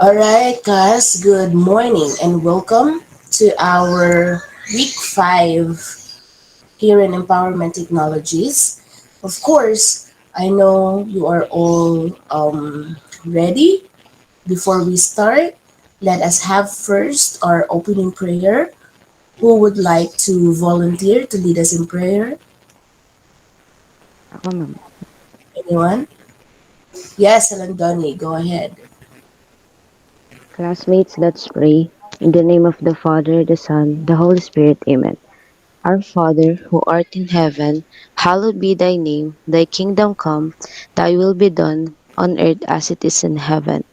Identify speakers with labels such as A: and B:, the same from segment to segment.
A: All right, guys, good morning and welcome to our week 5 here in Empowerment Technologies. Of course, I know you are all ready. Before we start, let us have first our opening prayer. Who would like to volunteer to lead us in prayer?
B: Ako, ma'am.
A: Anyone? Yes, Alandoni, go ahead.
B: Classmates, let's pray. In the name of the Father, the Son, the Holy Spirit. Amen. Our Father, who art in heaven, hallowed be thy name. Thy kingdom come, thy will be done, on earth as it is in heaven.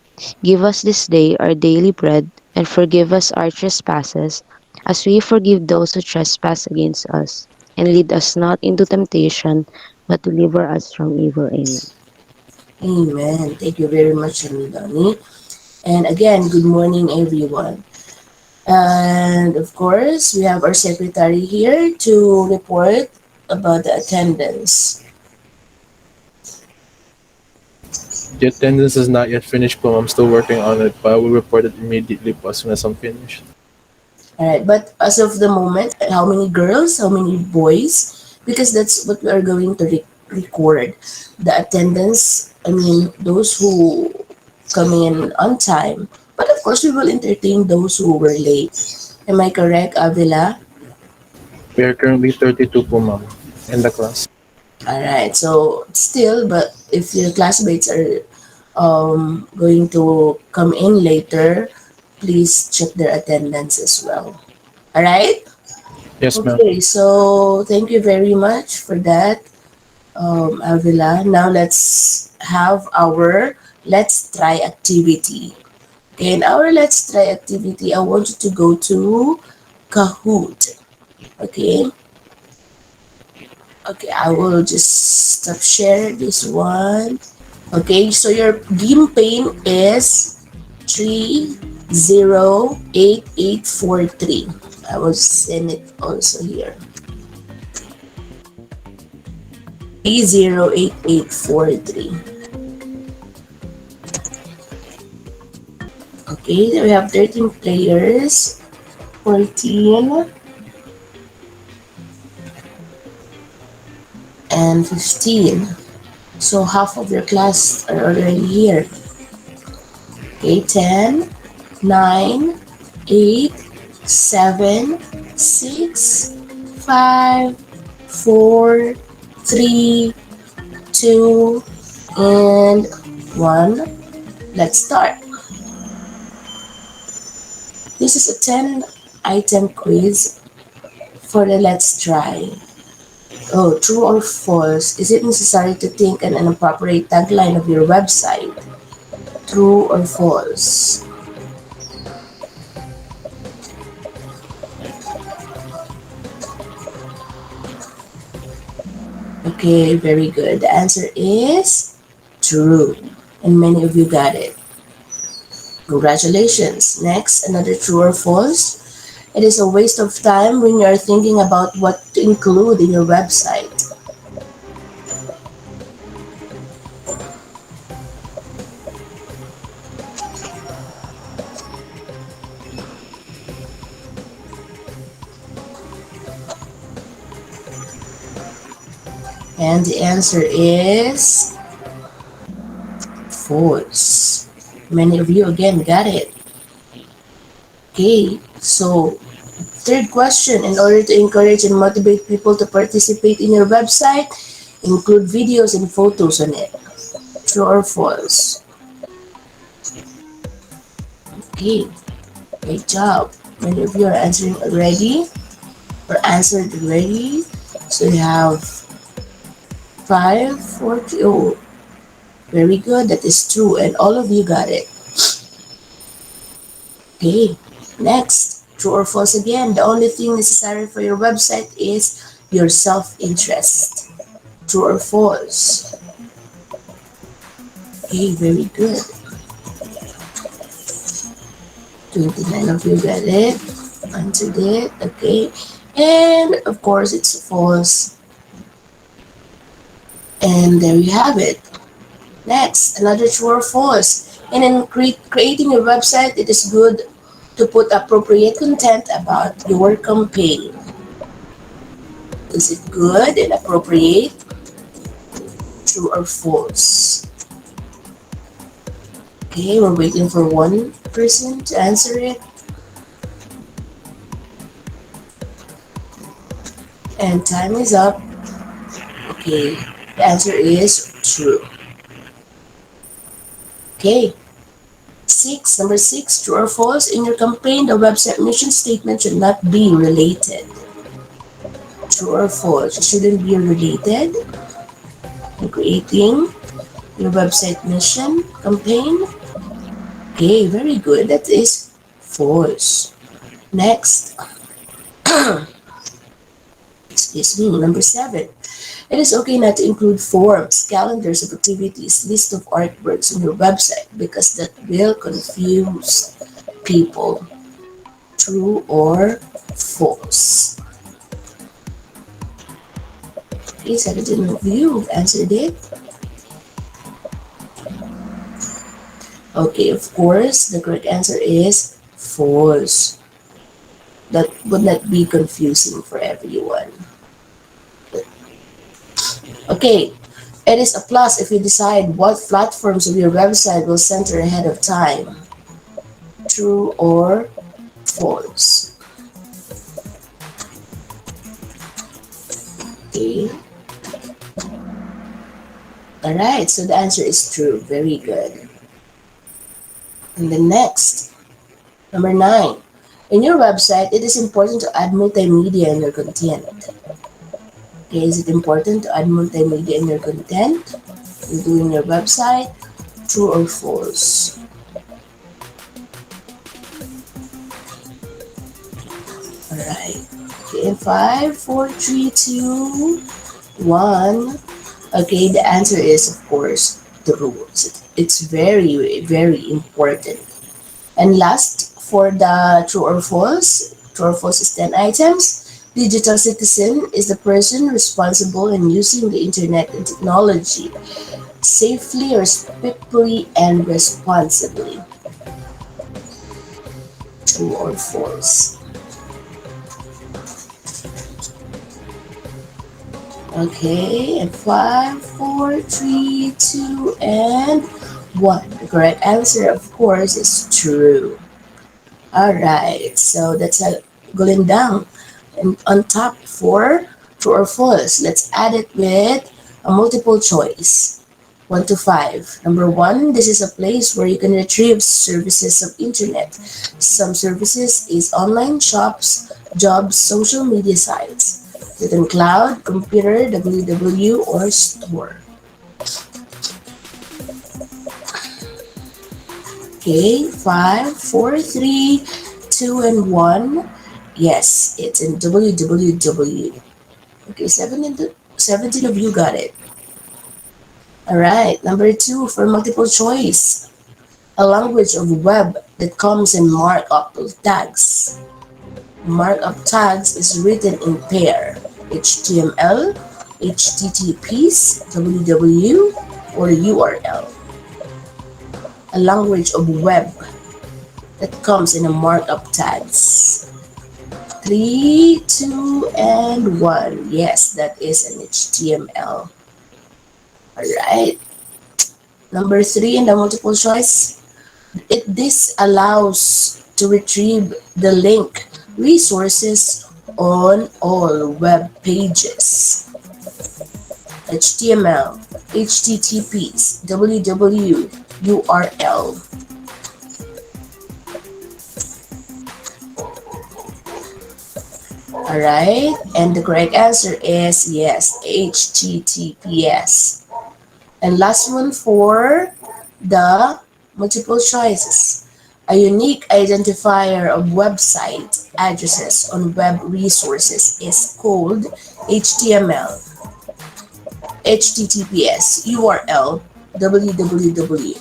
B: Give us this day our daily bread, and forgive us our trespasses, as we forgive those who trespass against us. And lead us not into temptation, but deliver us from evil. Amen.
A: Amen. Thank you very much, Alandoni. And again, good morning, everyone. And of course, we have our secretary here to report about the attendance.
C: The attendance is not yet finished po. I'm still working on it, but I will report it immediately po as soon as I'm finished.
A: All right, but as of the moment, how many girls, how many boys? Because that's what we are going to record. The attendance, I mean, those who coming in on time. But of course, we will entertain those who were late. Am I correct, Avila?
C: We are currently 32 po, ma'am, in the class.
A: All right, so still, but if your classmates are going to come in later, please check their attendance as well. All right?
C: Yes, ma'am.
A: Okay, so thank you very much for that, Avila. Now let's have our Let's Try activity. Okay, in our Let's Try activity, I want you to go to Kahoot. Okay, okay, I will just stop share this one. Okay, so your game pane is 308843. I will send it also here. 308843. Okay, there we have 13 players, 14 and 15. So half of your class are already here. Okay, 10, 9, 8, 7, 6, 5, 4, 3, 2, and 1. Let's start. This is a 10 item quiz for the Let's Try. Oh, true or false? Is it necessary to think an appropriate tagline of your website? True or false? Okay, very good. The answer is true. And many of you got it. Congratulations. Next, another true or false. It is a waste of time when you are thinking about what to include in your website. And the answer is false. Many of you again got it. Okay, so third question, in order to encourage and motivate people to participate in your website, include videos and photos on it. True or false? Okay, great job. Many of you are answering already or answered already. So you have 5, 4, 3. Oh, very good. That is true. And all of you got it. Okay, next. True or false again. The only thing necessary for your website is your self-interest. True or false? Okay, very good. 29 of you got it. Answered it. Okay. And of course, it's false. And there you have it. Next, another true or false. In creating your website, it is good to put appropriate content about your campaign. Is it good and appropriate? True or false? Okay, we're waiting for one person to answer it. And time is up. Okay, the answer is true. Okay, number six, true or false. In your campaign, the website mission statement should not be related. True or false? It shouldn't be related in creating your website mission campaign. Okay, very good. That is false. Next, excuse me, number seven. It is okay not to include forms, calendars of activities, list of artworks on your website because that will confuse people. True or false? Okay, 17 of you have answered it. Okay, of course, the correct answer is false. That would not be confusing for everyone. Okay, it is a plus if you decide what platforms of your website will center ahead of time. True or false? Okay, alright, so the answer is true. Very good. And the next, number nine. In your website, it is important to add multimedia in your content. Okay, is it important to add multimedia in your content? You're doing your website, true or false? Alright. Okay, in 5, 4, 3, 2, 1. Okay, the answer is, of course, true. It's very, very important. And last, for the true or false is 10 items. Digital citizen is the person responsible in using the internet and technology safely, respectfully, and responsibly. True or false? Okay, and 5, 4, 3, 2, and 1. The correct answer, of course, is true. Alright, so that's going down. And on top for true or false, let's add it with a multiple choice. 1 to 5. Number 1, this is a place where you can retrieve services of internet. Some services is online shops, jobs, social media sites. Within cloud, computer, www, or store. Okay, 5, 4, 3, 2, and 1. Yes, it's in www. Okay, 17 of you got it. Alright, number 2 for multiple choice. A language of web that comes in markup of tags. Markup tags is written in pair. HTML, HTTPs, www, or URL. A language of web that comes in a markup tags. 3, 2, and 1. Yes, that is an HTML. Alright. Number 3 in the multiple choice. This allows to retrieve the link resources on all web pages. HTML, HTTPs, www, URL. Alright, and the correct answer is yes, HTTPS. And last one for the multiple choices. A unique identifier of website addresses on web resources is called HTML, HTTPS, URL, www.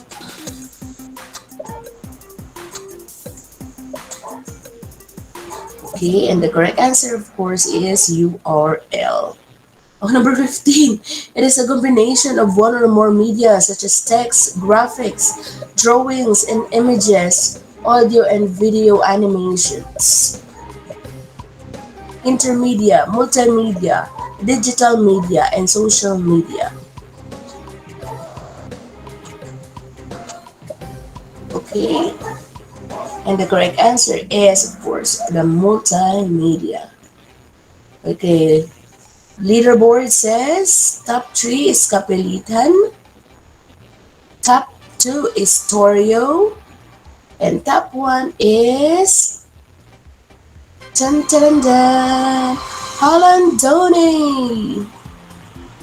A: Okay, and the correct answer, of course, is URL. Oh, number 15. It is a combination of one or more media such as text, graphics, drawings and images, audio and video animations, intermedia, multimedia, digital media, and social media. Okay, and the correct answer is, of course, the multimedia. Okay, leaderboard says top 3 is Kapilitan, top 2 is Torio, and top 1 is Dun, dun, dun, Holland Donny.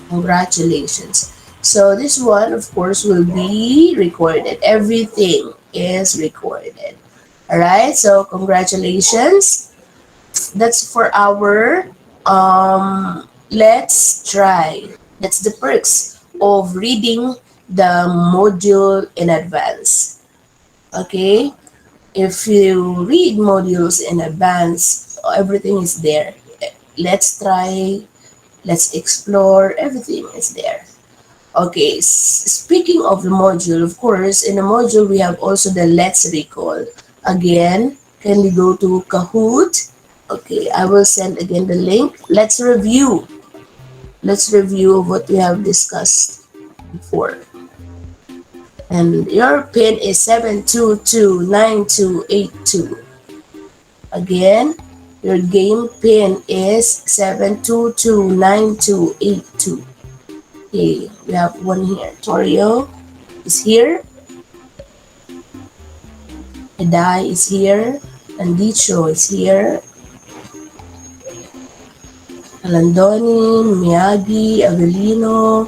A: Congratulations. So this one, of course, will be recorded. Everything is recorded. All right. So congratulations. That's for our let's try. That's the perks of reading the module in advance. Okay. If you read modules in advance, everything is there. Let's try, let's explore, everything is there. Okay, speaking of the module, of course, in the module we have also the let's recall. Again, can we go to Kahoot? Okay, I will send again the link. Let's review. Let's review what we have discussed before. And your pin is 7229282. Again, your game pin is 7229282. Okay, we have one here. Torio is here. Edai is here. Andicho is here. Alandoni, Miyagi, Avelino,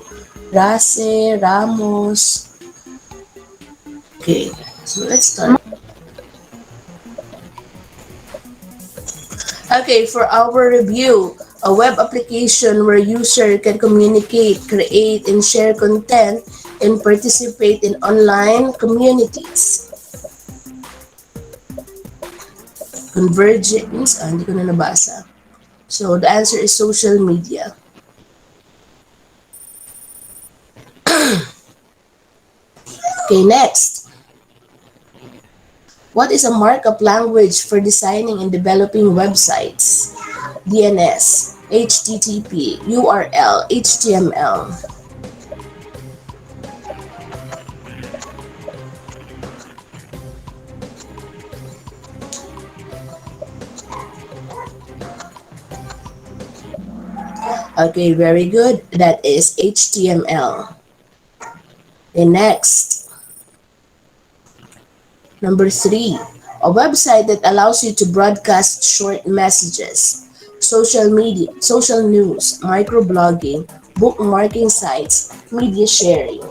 A: Rase, Ramos. Okay, so let's start. Okay, for our review, a web application where user can communicate, create, and share content and participate in online communities. Convergence, hindi ko na nabasa. So the answer is social media. Okay, next. What is a markup language for designing and developing websites? DNS, HTTP, URL, HTML. Okay, very good. That is HTML. Okay, next. Number 3, a website that allows you to broadcast short messages, social media, social news, microblogging, bookmarking sites, media sharing.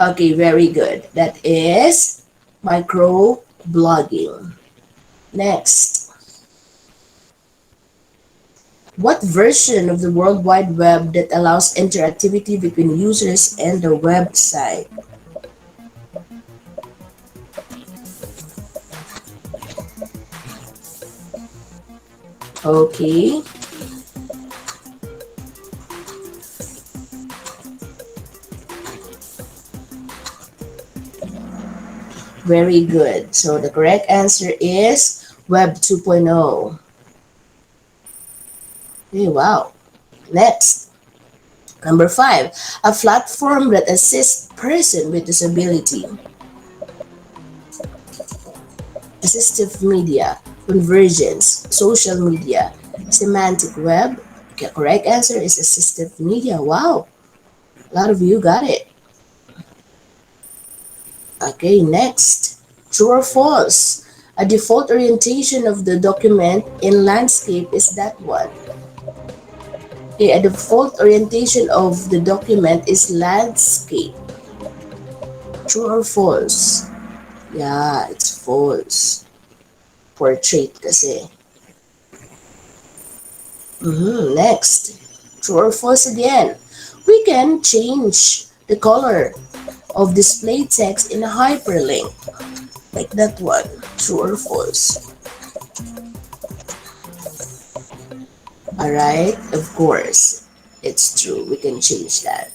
A: Okay, very good. That is microblogging. Next. What version of the World Wide Web that allows interactivity between users and the website? Okay. Very good. So the correct answer is Web 2.0. Okay, wow. Next. Number 5, a platform that assists person with disability. Assistive media, convergence, social media, semantic web. Okay, correct answer is assistive media. Wow. A lot of you got it. Okay, next. True or false? A default orientation of the document in landscape is that one. Okay, a default orientation of the document is landscape. True or false? Yeah, it's false. Portrait kasi. Next. True or false again? We can change the color of display text in a hyperlink, like that one. True or false? Alright, of course, it's true. We can change that.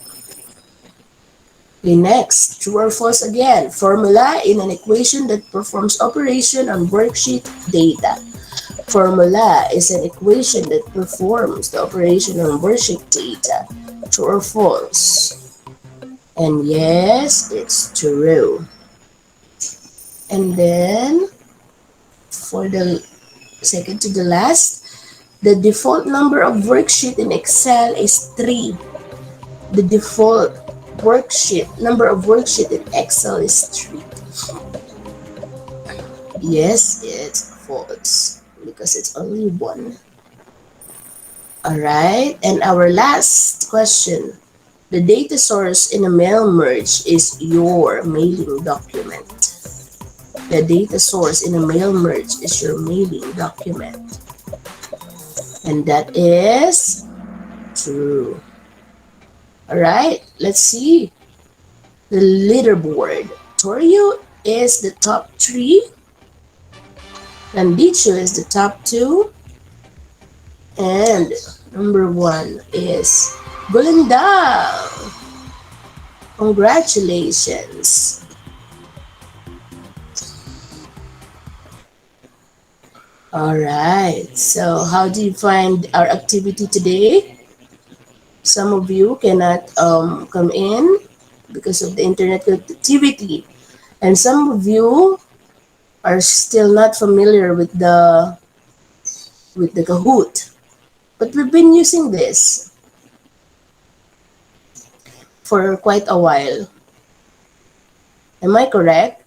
A: Okay, next, true or false again. Formula in an equation that performs operation on worksheet data. Formula is an equation that performs the operation on worksheet data. True or false? And yes, it's true. And then for the second to the last, the default number of worksheet in Excel is 3. The default number of worksheet in Excel is 3. Yes, it's false because it's only one. Alright, and our last question. The data source in a mail merge is your mailing document. The data source in a mail merge is your mailing document. And that is true. Alright, let's see the leaderboard. Torio is the top 3. Randicho is the top 2. And number 1 is Golinda. Congratulations. Alright, so how do you find our activity today? Some of you cannot come in because of the internet connectivity, and some of you are still not familiar with the Kahoot. But we've been using this for quite a while. Am I correct?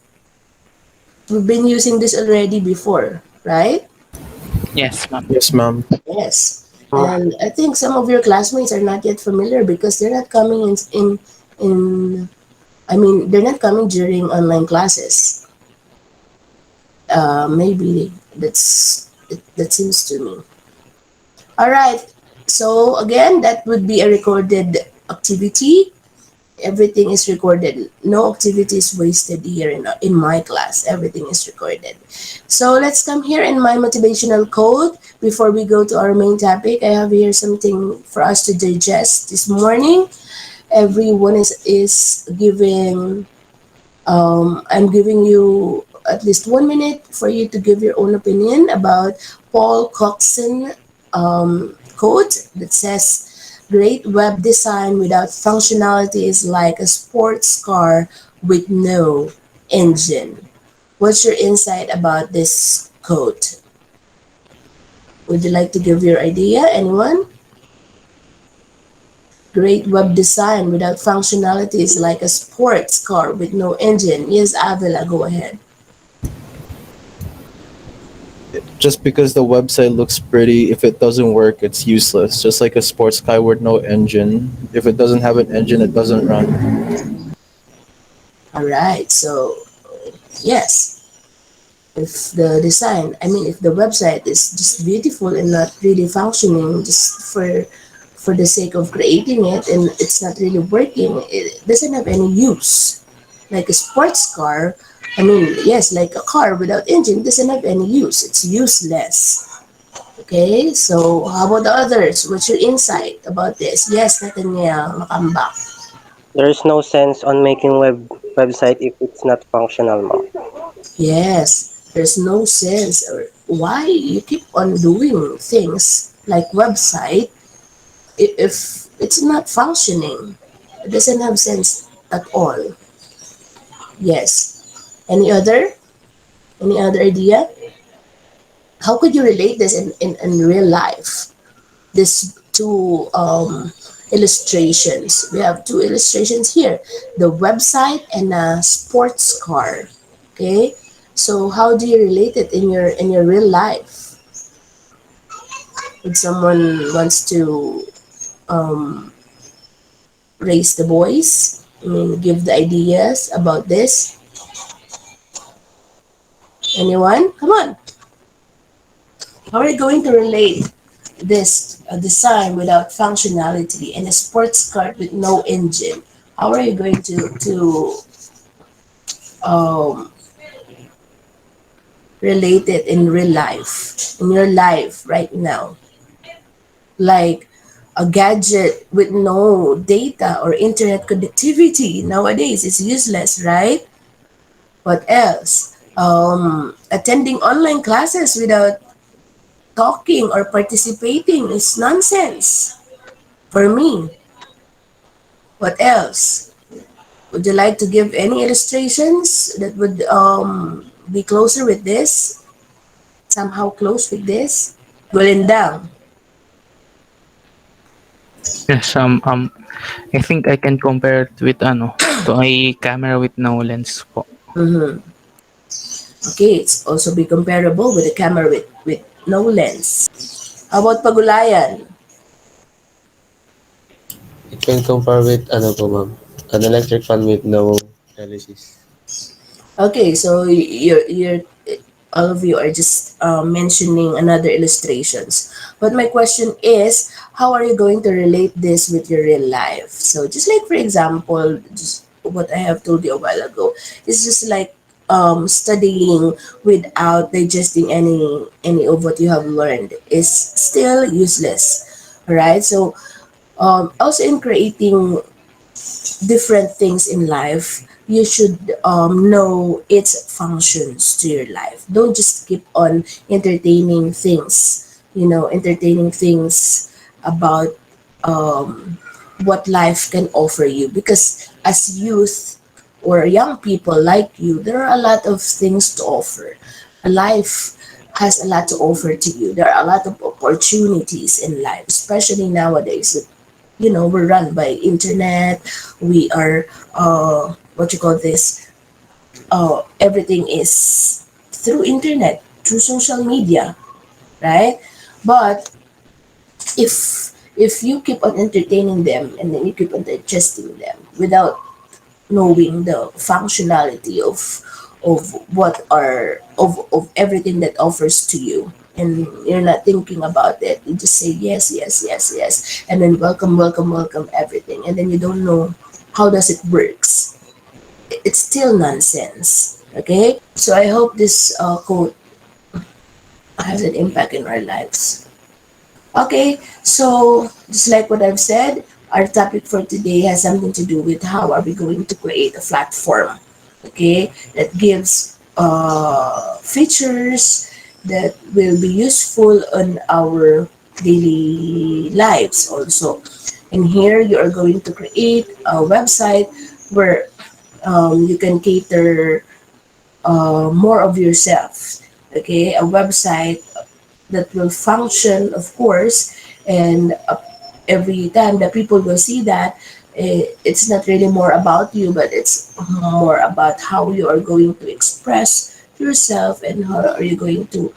A: We've been using this already before, right?
D: Yes, ma'am.
C: Yes, ma'am.
A: Yes. And I think some of your classmates are not yet familiar because they're not coming in I mean, they're not coming during online classes. Maybe that seems to me. All right. So again, that would be a recorded activity. Everything is recorded. No activity is wasted here in my class. Everything is recorded. So let's come here in my motivational quote. Before we go to our main topic, I have here something for us to digest this morning. Everyone is giving I'm giving you at least 1 minute for you to give your own opinion about Paul Coxon quote that says, "Great web design without functionality is like a sports car with no engine." What's your insight about this quote? Would you like to give your idea? Anyone? Great web design without functionality is like a sports car with no engine. Yes, Avila, go ahead.
C: Just because the website looks pretty, if it doesn't work, it's useless. Just like a sports car with no engine. If it doesn't have an engine, it doesn't run.
A: All right, so yes, if the design, I mean, if the website is just beautiful and not really functioning, just for the sake of creating it, and it's not really working, it doesn't have any use. Like a sports car, I mean, yes, like a car without engine doesn't have any use. It's useless. Okay, so how about the others? What's your insight about this? Yes, Nathaniel Makambak.
E: There is no sense on making website if it's not functional, ma'am.
A: Yes, there's no sense or why you keep on doing things like website if it's not functioning. It doesn't have sense at all. Yes. Any other idea? How could you relate this in real life? These two illustrations. We have two illustrations here. The website and a sports car. Okay? So how do you relate it in your real life? If someone wants to um, raise the voice, I mean, give the ideas about this. Anyone? Come on. How are you going to relate this design without functionality and a sports car with no engine? How are you going to um, relate it in real life, in your life right now? Like a gadget with no data or internet connectivity nowadays is useless, right? What else? Attending online classes without talking or participating is nonsense for me. What else? Would you like to give any illustrations that would be closer with this? Somehow close with this? Gulindang.
D: Yes, I think I can compare it with to a camera with no lens po.
A: Mm-hmm. Okay, it's also be comparable with a camera with no lens. How about pagulayan?
F: It can compare with ano po ma'am, an electric fan with no LEDs.
A: Okay, so you're all of you are just mentioning another illustrations. But my question is, how are you going to relate this with your real life? So just like for example, just what I have told you a while ago, it's just like studying without digesting any of what you have learned is still useless. All right. So also in creating different things in life, you should know its functions to your life. Don't just keep on entertaining things, entertaining things about what life can offer you. Because as youth or young people like you, there are a lot of things to offer. Life has a lot to offer to you. There are a lot of opportunities in life, especially nowadays. We're run by internet. We are what you call this, everything is through internet, through social media, right? But if you keep on entertaining them and then you keep on digesting them without knowing the functionality of what are of everything that offers to you, and you're not thinking about it, you just say yes, yes, yes, yes, and then welcome, welcome, welcome everything, and then you don't know how does it works. It's still nonsense. Okay, so I hope this quote has an impact in our lives. Okay, so just like what I've said, our topic for today has something to do with how are we going to create a platform, okay, that gives features that will be useful on our daily lives also. And here you are going to create a website where you can cater more of yourself, okay, a website that will function, of course, and every time that people will see that, it's not really more about you, but it's more about how you are going to express yourself and how are you going to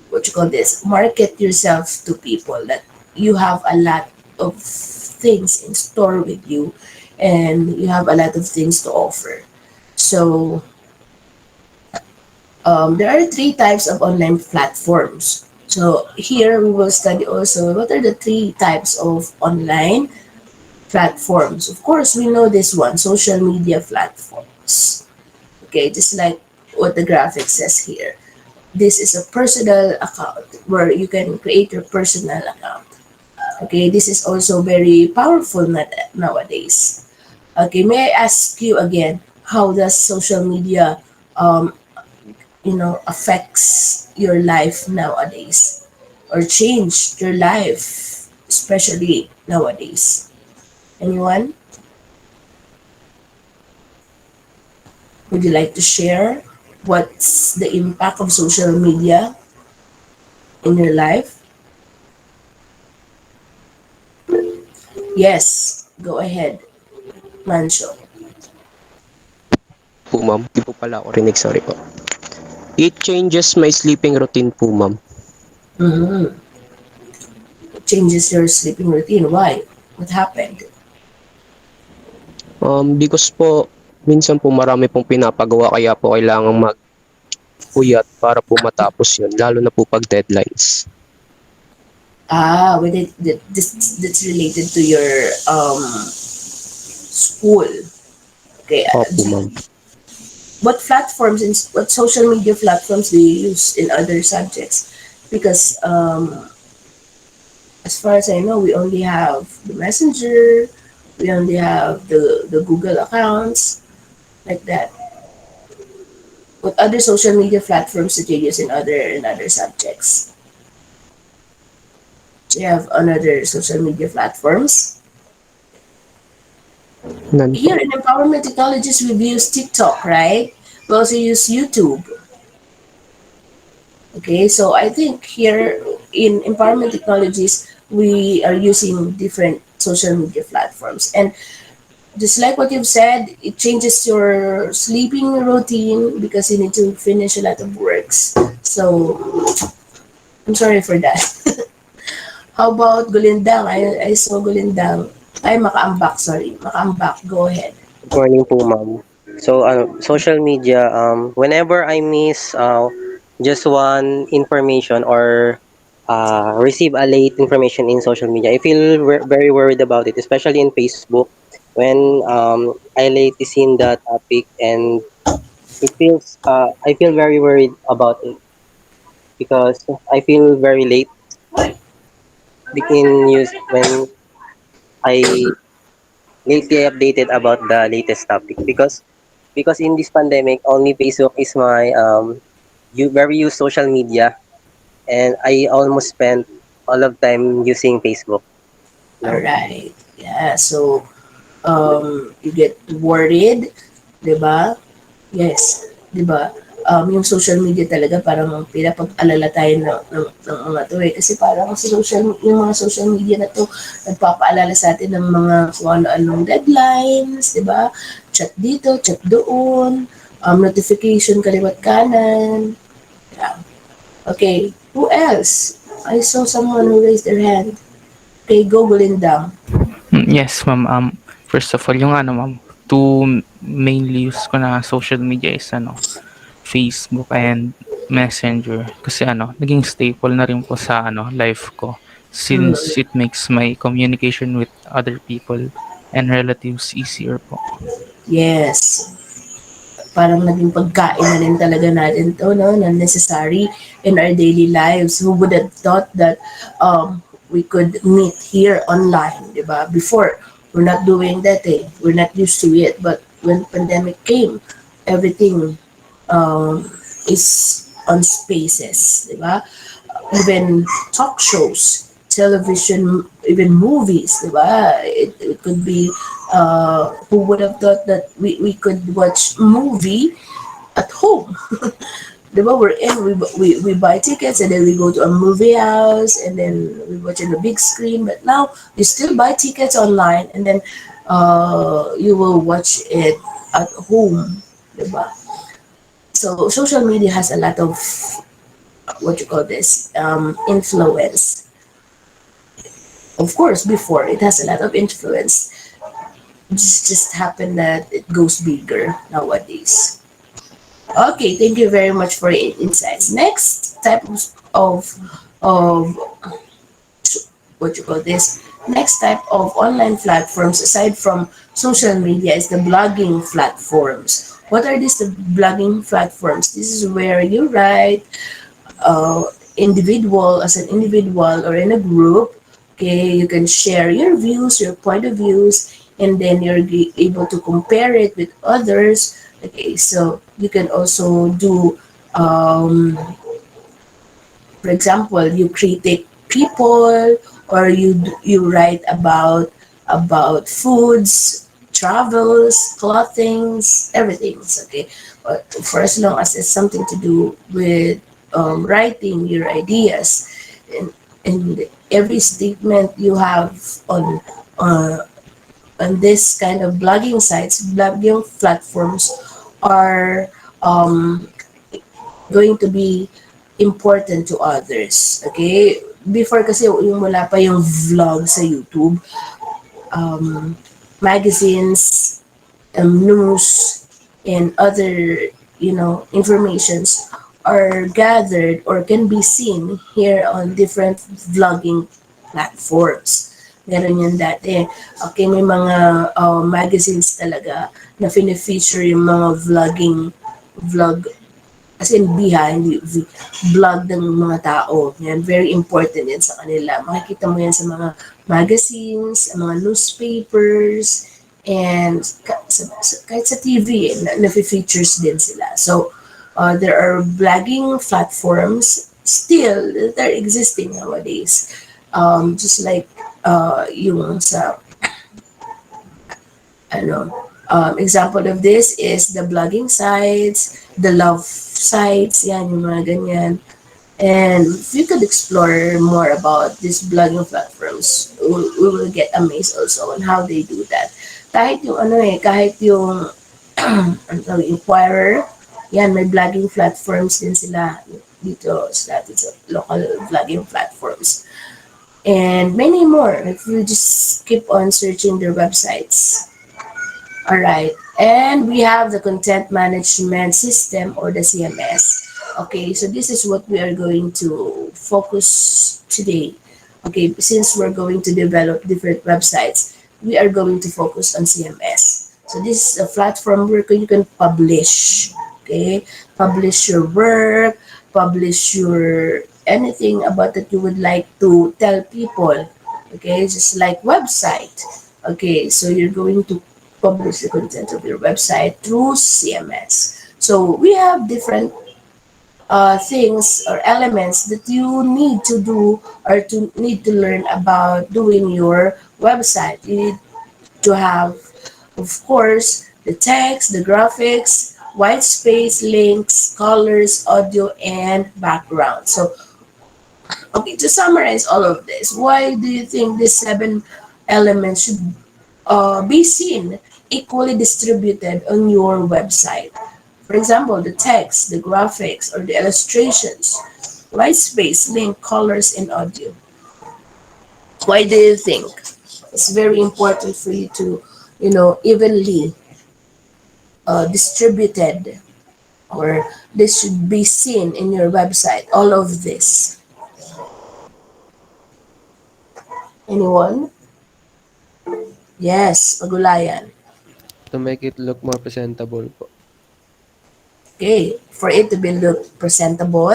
A: what you call this, market yourself to people, that you have a lot of things in store with you and you have a lot of things to offer. So there are three types of online platforms. So here we will study also what are the three types of online platforms. Of course, we know this one, social media platforms. Okay, just like what the graphic says here. This is a personal account where you can create your personal account. Okay, this is also very powerful nowadays. Okay, may I ask you again, how does social media um, affects your life nowadays or changed your life, especially nowadays? Anyone? Would you like to share what's the impact of social media in your life? Yes, go ahead, Mancho.
E: Po ma'am, di po pala ako rinig, sorry po. It changes my sleeping routine po ma'am.
A: Mm-hmm. It changes your sleeping routine. Why? What happened?
E: Because po, minsan po marami pong pinapagawa kaya po kailangang magpuyat para po matapos yun, lalo na po pag deadlines.
A: With it, that's related to your school. Okay,
E: Opo, ma'am.
A: what platforms and what social media platforms do you use in other subjects? Because as far as I know, we only have the Messenger, we only have the Google accounts, like that. What other social media platforms did you use in other subjects? Do you have another social media platforms?
E: Nan po.
A: Here in Empowerment Technologies, we've used TikTok, right? We also use YouTube. Okay, so I think here in Empowerment Technologies, we are using different social media platforms. And just like what you've said, it changes your sleeping routine because you need to finish a lot of works. So I'm sorry for that. How about Gulindang? I saw Gulindang. Ay, Makaambak, sorry. Makaambak, go ahead.
G: Good morning po, ma'am. So, social media, whenever I miss just one information or receive a late information in social media, I feel very worried about it, especially in Facebook. When I late seen the topic and I feel very worried about it because I feel very late in news when I lately updated about the latest topic because in this pandemic only Facebook is my very used social media and I almost spent all of time using Facebook.
A: All
G: No.
A: right. Yeah, so you get worried, 'di ba? Yes, 'di ba? Yung social media talaga parang pinapag-alala tayo ng mga to eh. Kasi parang yung mga social media na to, nagpapaalala sa atin ng mga kung ano-anong deadlines, 'di ba? Chat dito, chat doon, notification kaliwat kanan. Yeah. Okay, who else? I saw someone who raised their hand. Okay, go Belinda.
D: Yes, ma'am. First of all, yung ano, ma'am, two mainly use ko na social media is Facebook and Messenger. Kasi naging staple na rin po sa life ko since it makes my communication with other people and relatives easier po.
A: Yes, parang naging pagkain na rin talaga natin to, no? Na necessary in our daily lives. Who would have thought that we could meet here online, di ba? Before, we're not doing that eh. We're not used to it. But when pandemic came, everything is on spaces, di ba? Even talk shows, television, even movies, di ba? It could be, who would have thought that we could watch movie at home? Di ba? We buy tickets and then we go to a movie house and then we watch on a big screen. But now you still buy tickets online and then you will watch it at home, di ba? So social media has a lot of what you call this influence. Of course, before it has a lot of influence. Just happened that it goes bigger nowadays. Okay, thank you very much for your insights. Next type of what you call this? Next type of online platforms aside from social media is the blogging platforms. What are these the blogging platforms? This is where you write individual as an individual or in a group. Okay, you can share your views, your point of views, and then you're able to compare it with others. Okay, so you can also do um, for example, you critique people or you write about foods, travels, clothings, everything. Okay, but for as long as it's something to do with writing your ideas and every statement you have on uh, on this kind of blogging sites, blogging platforms are um, going to be important to others. Okay? Before kasi yung wala pa yung vlog sa YouTube, um, magazines, news, and other, informations are gathered or can be seen here on different vlogging platforms. Meron yun dati. Okay, may mga magazines talaga na fine-feature yung mga vlog, as in hindi vlog ng mga tao. Yan, very important yan sa kanila. Makikita mo yan sa mga magazines, sa mga newspapers, and kahit sa TV, na-features din sila. So, there are blogging platforms still that are existing nowadays. Just like yung sa example of this is the blogging sites, the love sites, yan, yung mga ganyan. And if you could explore more about these blogging platforms, we will get amazed also on how they do that. Kahit yung Inquirer, yan, may blogging platforms din sila dito sa atin sa local blogging platforms. And many more if you just keep on searching their websites. All right. And we have the content management system or the CMS. Okay, so this is what we are going to focus today. Okay, since we're going to develop different websites, we are going to focus on CMS. So this is a platform where you can publish. Okay, publish your work, publish your anything about that you would like to tell people. Okay, just like website. Okay, so you're going to publish the content of your website through CMS. So we have different things or elements that you need to do or to need to learn about doing your website. You need to have, of course, the text, the graphics, white space, links, colors, audio, and background. So, okay, to summarize all of this, why do you think these seven elements should be seen equally distributed on your website? For example, the text, the graphics, or the illustrations, white space, link, colors, and audio. Why do you think it's very important for you to, evenly distributed, or this should be seen in your website? All of this. Anyone? Yes, Pagulayan.
F: To make it look more presentable po.
A: Okay, for it to be look presentable,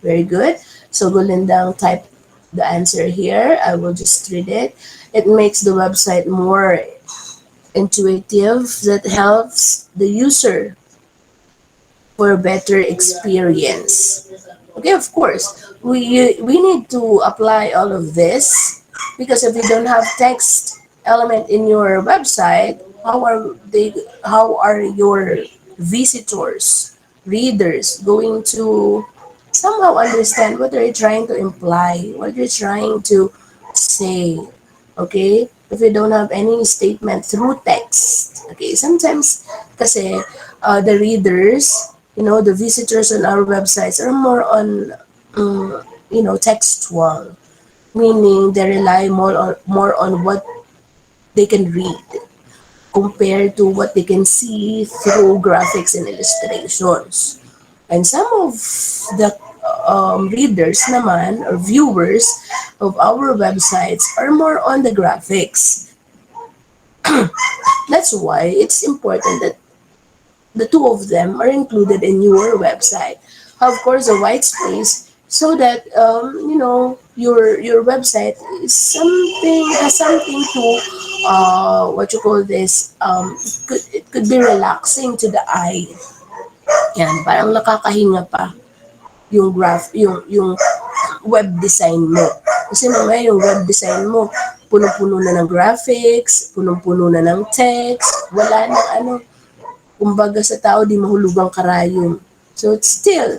A: very good. So Gulindang type the answer here. I will just read it. It makes the website more intuitive. That helps the user for a better experience. Okay, of course, we need to apply all of this because if you don't have text element in your website, how are your visitors, readers going to somehow understand what are you trying to imply, what you're trying to say? Okay, if you don't have any statement through text. Okay, sometimes kasi the readers, the visitors on our websites are more on textual, meaning they rely more on what they can read compared to what they can see through graphics and illustrations. And some of the readers naman or viewers of our websites are more on the graphics. That's why it's important that the two of them are included in your website. Of course, a white space so that your website is has something to what you call this, it could be relaxing to the eye. Yan, parang nakakahinga pa yung web design mo. Kasi mamaya yung web design mo, punong-puno na ng graphics, punong-puno na ng text, wala nang kumbaga sa tao di mahulugang karayom. So it's still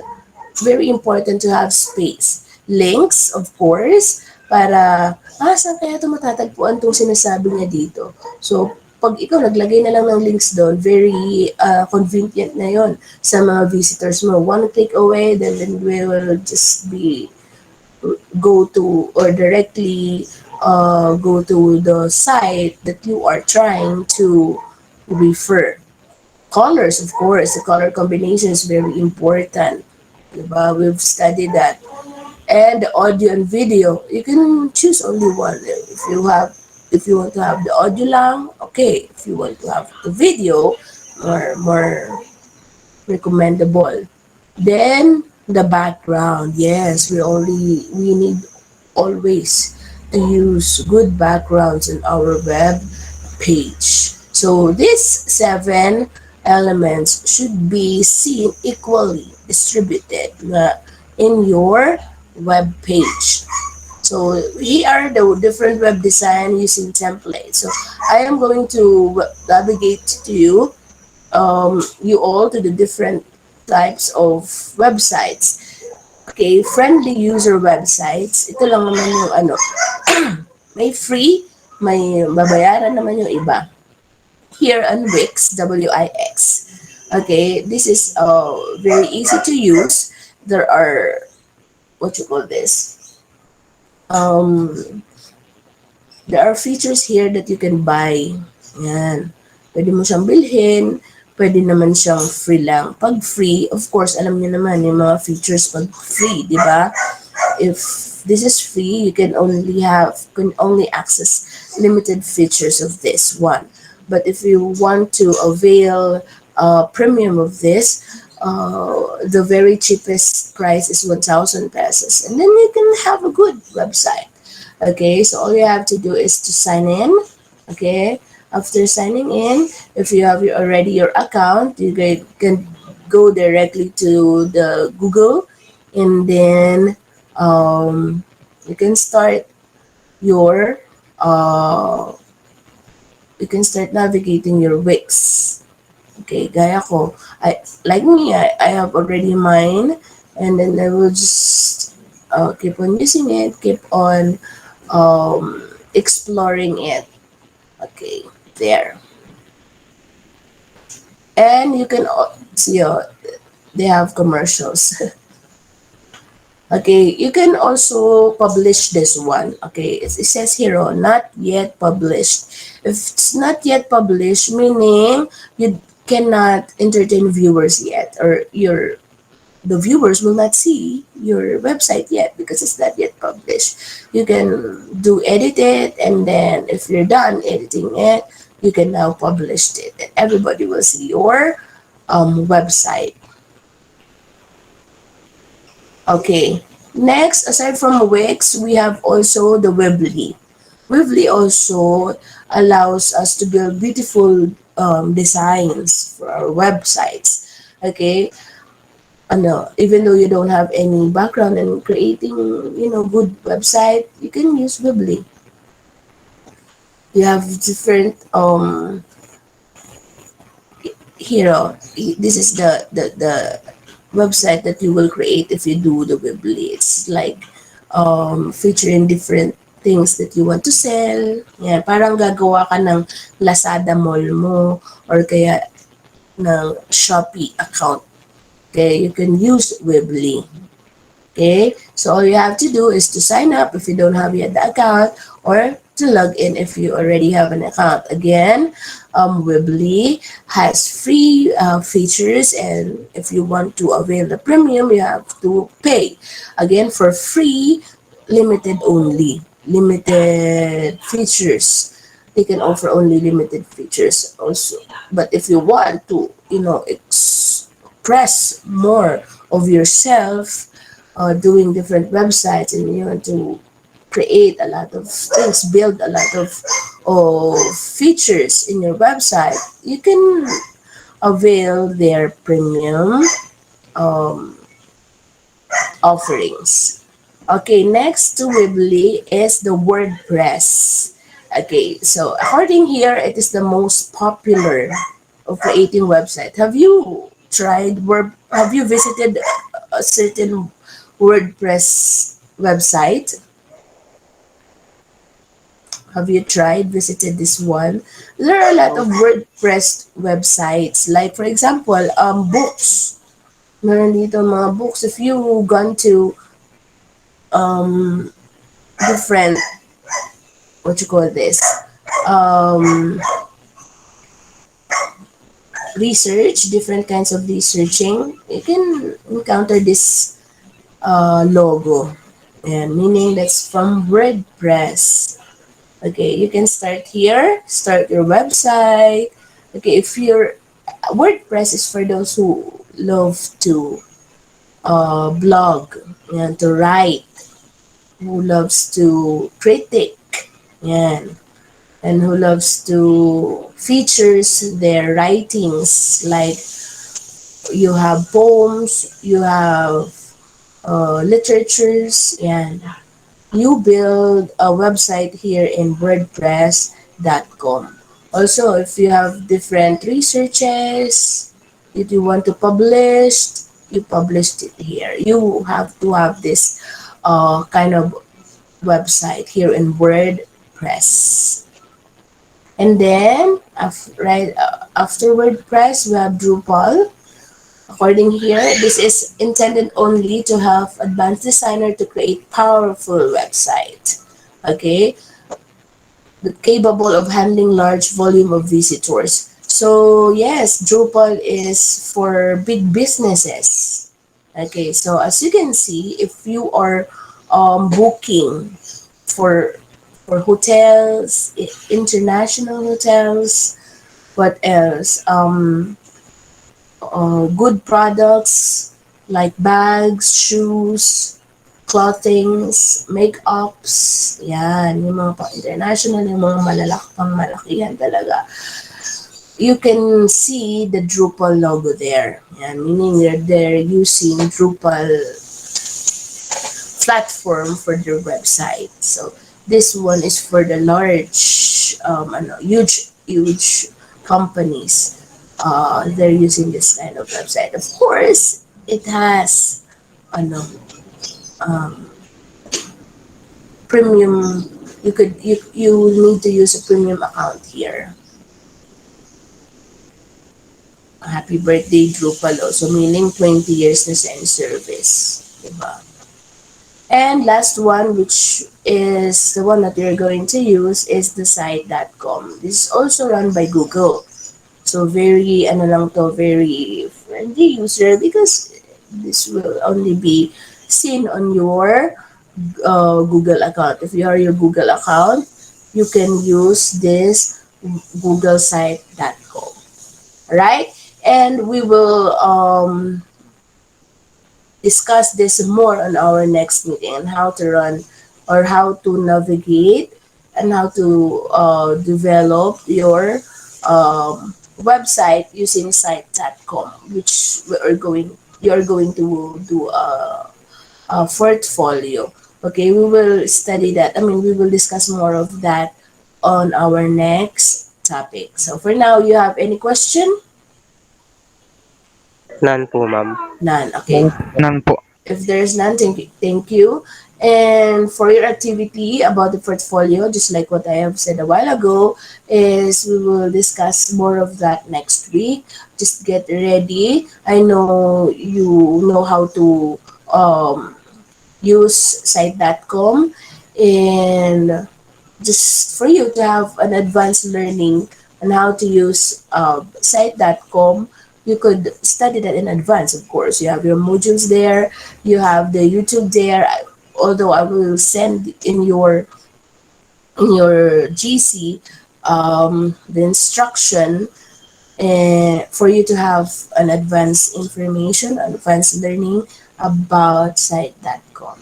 A: very important to have space. Links, of course, para, saan kaya ito matatagpuan itong sinasabi niya dito? So, pag ikaw naglagay na lang ng links doon, very convenient na yon sa mga visitors mo. One click away, then we will just be go to or directly go to the site that you are trying to refer. Colors, of course, the color combination is very important. Diba? We've studied that. And the audio and video, you can choose only one. If you have If you want to have the audio lang, okay. If you want to have the video, more recommendable. Then the background. Yes, we need always to use good backgrounds in our web page. So these 7 elements should be seen equally distributed in your web page. So here are the different web design using templates. So I am going to navigate to you, you all to the different types of websites. Okay, friendly user websites. Ito lang naman yung ano, may free, may babayaran naman yung iba. Here on Wix, Wix. Okay, this is very easy to use. There are, what you call this? Um, there are features here that you can buy. Yan. Pwede mo siyang bilhin. Pwede naman siyang free lang. Pag free, of course, alam niyo naman yung mga features pag free, di ba? If this is free, you can only access limited features of this one. But if you want to avail premium of this, the very cheapest price is 1,000 pesos. And then you can have a good website. Okay, so all you have to do is to sign in. Okay, after signing in, if you have already your account, you can go directly to the Google, and then you can start your you can start navigating your Wix. Okay, gaya ko. Like me, I have already mine, and then I will just keep on using it, keep on exploring it. Okay, there. And you can see, they have commercials. Okay, you can also publish this one. Okay, it says here, not yet published. If it's not yet published, meaning you cannot entertain viewers yet, or the viewers will not see your website yet because it's not yet published. You can do edit it, and then if you're done editing it, you can now publish it, and everybody will see your website. Okay. Next, aside from Wix, we have also the Weebly. Weebly also allows us to build beautiful designs for our websites. Okay, even though you don't have any background in creating, good website, you can use Weebly. You have different here. This is the website that you will create if you do the Weebly. It's like featuring different things that you want to sell. Yan, parang gagawa ka ng Lazada Mall mo, or kaya ng Shopee account. Okay, you can use Weebly. Okay, so all you have to do is to sign up if you don't have yet the account, or to log in if you already have an account. Again, Weebly has free features, and if you want to avail the premium, you have to pay. Again, for free, limited only, limited features. They can offer only limited features also. But if you want to, express more of yourself, doing different websites, and you want to create a lot of things, build a lot of features in your website, you can avail their premium um, offerings. Okay, next to Weebly is the WordPress. Okay, so according here, it is the most popular of creating website. Have you visited a certain WordPress website? Have you visited this one? There are a lot of WordPress websites. Like, for example, books. Meron dito mga books. If you gone to different, what you call this, um, research, different kinds of researching, you can encounter this logo. And meaning that's from WordPress. Okay, you can start here, start your website. Okay, if your WordPress is for those who love to blog and to write, who loves to critic, yan, and who loves to features their writings, like you have poems, you have literatures, and you build a website here in WordPress.com. Also, if you have different researches that you want to publish, you published it here. You have to have this kind of website here in WordPress. And then, after WordPress, we have Drupal. According here, this is intended only to help advanced designer to create powerful website. Okay, capable of handling large volume of visitors. So yes, Drupal is for big businesses. Okay, so as you can see, if you are booking for hotels, international hotels, what else? Good products like bags, shoes, clothings, make-ups, yan, yung mga pang-international, yung mga pang malakihan talaga. You can see the Drupal logo there. Yan, meaning they're using Drupal platform for their website. So this one is for the large, huge companies. They're using this kind of website. Of course, it has ano, um, premium. You need to use a premium account here. Happy birthday Drupal also, meaning 20 years na sa service. Diba? And last one, which is the one that we're going to use, is the site.com. This is also run by Google. So very, very friendly user because this will only be seen on your Google account. If you are your Google account, you can use this Google site.com. Right? And we will discuss this more on our next meeting and how to run or how to navigate and how to develop your website using site.com, which you're going to do a portfolio. Okay, we will study that. We will discuss more of that on our next topic. So for now, you have any question?
G: None po, ma'am.
A: None. Okay.
D: None po.
A: If there's none, thank you. And for your activity about the portfolio, just like what I have said a while ago, is we will discuss more of that next week. Just get ready. I know you know how to use site.com, and just for you to have an advanced learning on how to use site.com, you could study that in advance. Of course, you have your modules there, you have the YouTube there. Although I will send in your GC the instruction for you to have an advanced information, advanced learning about site.com.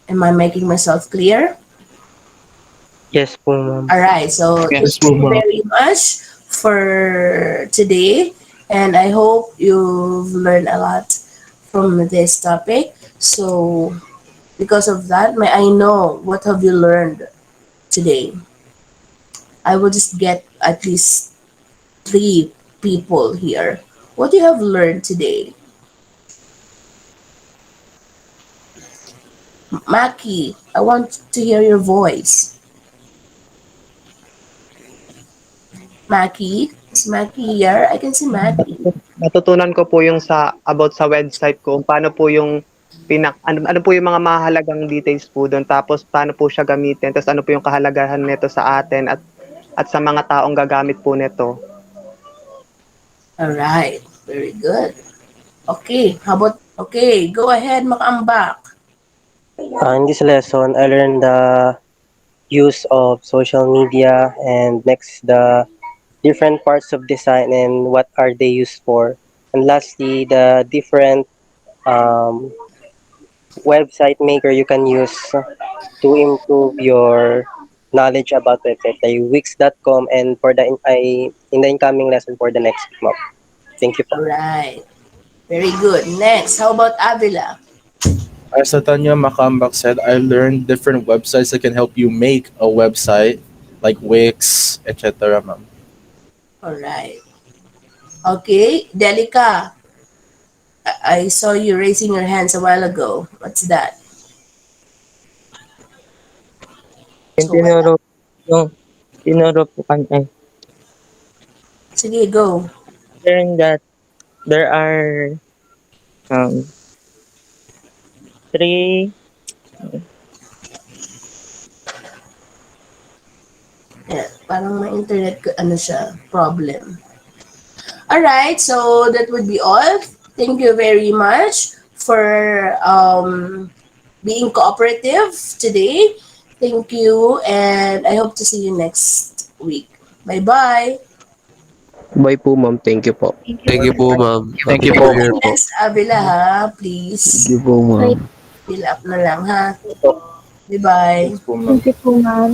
A: Am I making myself clear?
G: Yes po, ma'am.
A: All right, so
C: Yes,
D: Yes.
A: thank you very much for today, and I hope you've learned a lot from this topic. So, because of that, may I know what have you learned today? I will just get at least three people here. What you have learned today? Maki, I want to hear your voice. Maki, is Maki here? I can see Maki.
H: Natutunan ko po yung about sa website ko, kung paano po yung ano po yung mga mahalagang details po doon, tapos paano po siya gamitin, tapos ano po yung kahalagahan nito sa atin at sa mga taong gagamit po nito.
A: All right, very good. Okay, go ahead, makaambak.
G: In this lesson, I learned the use of social media, and next the different parts of design and what are they used for, and lastly the different um, website maker you can use to improve your knowledge about website like wix.com, and for the in the incoming lesson for the next week, ma'am. Thank you po.
A: All right. Very good. Next, how about Avila?
C: As Tanya Makambak said, I learned different websites that can help you make a website, like Wix, etc. Ma'am.
A: All right. Okay, Delica, I saw you raising your hands a while ago. What's that?
I: Yung
A: So, wala.
I: yung tinuro po
A: Sige, go.
I: learn that there are um, three
A: Yeah, parang may internet, ano siya, problem. Alright, so that would be all. Thank you very much for being cooperative today. Thank you, and I hope to see you next week. Bye bye.
E: Bye po, ma'am. Thank you po.
B: Thank you
F: Thank
B: po.
F: you po, ma'am.
D: Thank
F: Happy
D: you
F: New
D: po.
F: Year po.
A: Attendance, Avila, ha?
C: Thank
A: Please.
C: you po, ma'am.
A: Fill up na lang, ha? Bye bye.
C: Yes po, ma'am.
B: Thank you po, ma'am.